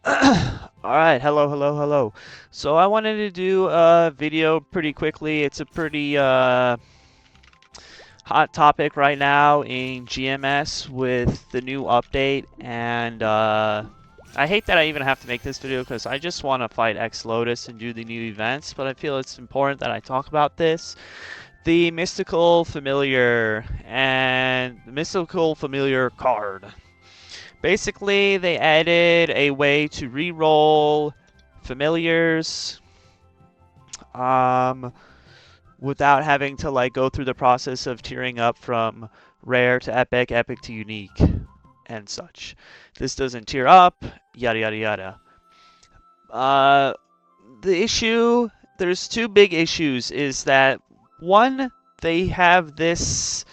Alright, hello. So I wanted to do a video pretty quickly. It's a pretty hot topic right now in GMS with the new update, and I hate that I even have to make this video because I just want to fight X Lotus and do the new events, but I feel it's important that I talk about this. The Mystical Familiar and the Mystical Familiar card. Basically, they added a way to re-roll familiars um, without having to like go through the process of tiering up from rare to epic, epic to unique, and such. This doesn't tier up, yada yada yada. Uh, the issue, there's two big issues, is that one, they have this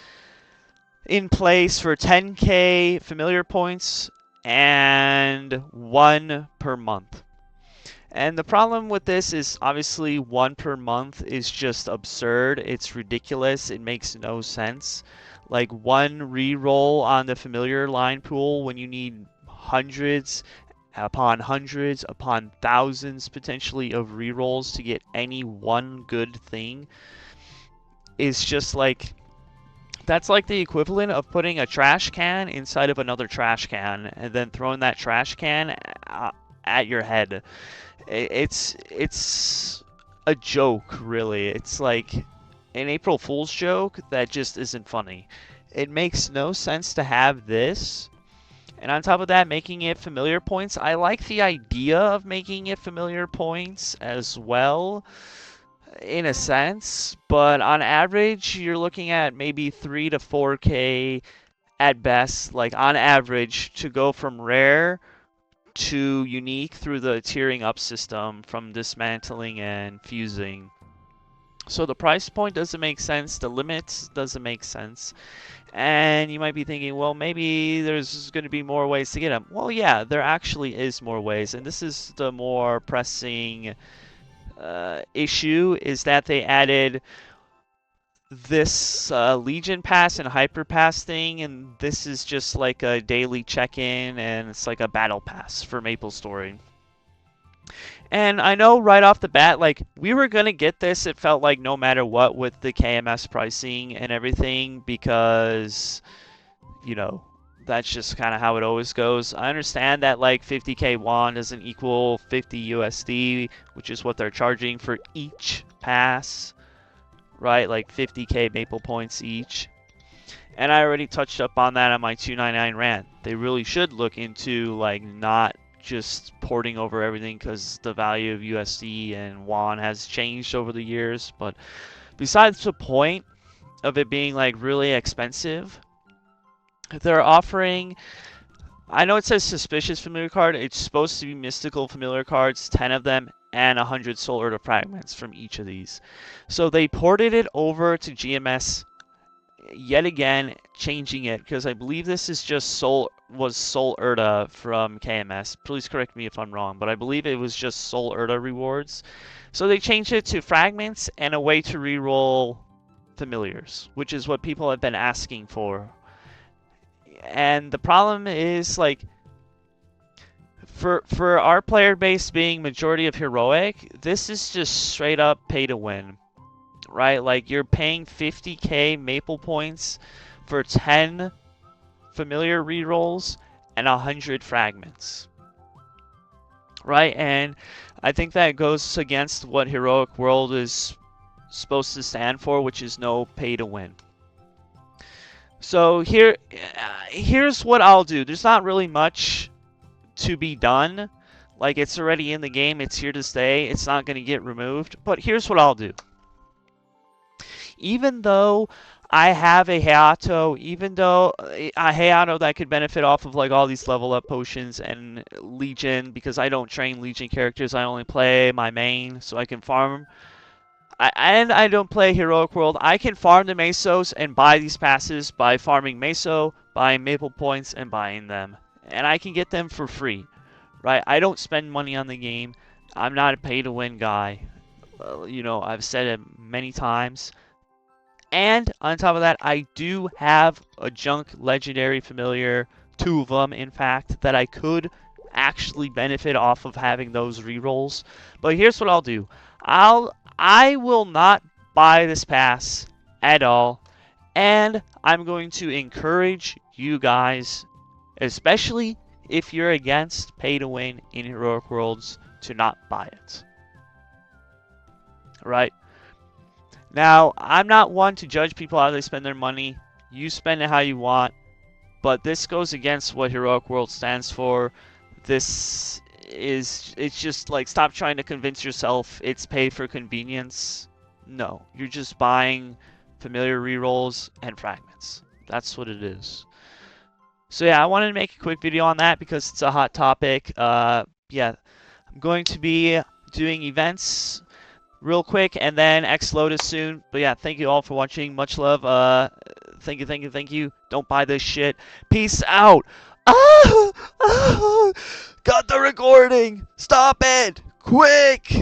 in place for 10k familiar points and one per month. And the problem with this is obviously one per month is just absurd. It's ridiculous. It makes no sense. Like one re-roll on the familiar line pool when you need hundreds upon thousands potentially of re-rolls to get any one good thing is just like, that's like the equivalent of putting a trash can inside of another trash can and then throwing that trash can at your head. It's a joke, really. It's like an April Fool's joke that just isn't funny. It makes no sense to have this. And on top of that, making it familiar points. I like the idea of making it familiar points as well, in a sense, but on average, you're looking at maybe 3 to 4k at best, like on average, to go from rare to unique through the tiering up system from dismantling and fusing. So the price point doesn't make sense, the limits doesn't make sense, and you might be thinking, well, maybe there's going to be more ways to get them. Well, yeah, there actually is more ways, and this is the more pressing issue, is that they added this Legion Pass and Hyper Pass thing, and this is just like a daily check-in, and it's like a battle pass for MapleStory. And I know right off the bat, like, we were gonna get this, it felt like, no matter what, with the KMS pricing and everything, because, you know, that's just kind of how it always goes. I understand that like 50k won doesn't equal 50 USD, which is what they're charging for each pass, right? Like 50k maple points each. And I already touched up on that on my 299 rant. They really should look into like not just porting over everything, because the value of USD and won has changed over the years. But besides the point of it being like really expensive, they're offering, I know it says suspicious familiar card, it's supposed to be mystical familiar cards, 10 of them, and 100 soul Urda fragments from each of these. So they ported it over to GMS yet again, changing it, because I believe this is just soul Urda from KMS. Please correct me if I'm wrong, but I believe it was just soul Urda rewards. So they changed it to fragments and a way to reroll familiars, which is what people have been asking for. And the problem is, like, for our player base being majority of heroic, this is just straight up pay to win, right? Like, you're paying 50k maple points for 10 familiar rerolls and 100 fragments, right? And I think that goes against what Heroic World is supposed to stand for, which is no pay to win. So here's what I'll do. There's not really much to be done. Like, it's already in the game. It's here to stay. It's not going to get removed. But here's what I'll do. Even though I have a Hayato, even though a Hayato that could benefit off of like all these level up potions and Legion, because I don't train Legion characters, I only play my main, so I can farm. And I don't play Heroic World. I can farm the Mesos and buy these passes by farming Meso, buying Maple Points, and buying them. And I can get them for free, right? I don't spend money on the game. I'm not a pay-to-win guy. You know, I've said it many times. And on top of that, I do have a junk legendary familiar, 2 of them, in fact, that I could actually benefit off of having those rerolls. But here's what I'll do. I will not buy this pass at all, and I'm going to encourage you guys, especially if you're against pay to win in Heroic Worlds, to not buy it. Right? Now, I'm not one to judge people how they spend their money. You spend it how you want. But this goes against what Heroic World stands for. It's just like, stop trying to convince yourself it's pay for convenience. No, you're just buying familiar rerolls and fragments. That's what it is. So yeah, I wanted to make a quick video on that because it's a hot topic. Yeah, I'm going to be doing events real quick and then X Lotus soon. But yeah, thank you all for watching. Much love. Thank you. Don't buy this shit. Peace out. Ah! Got the recording. Stop it. Quick.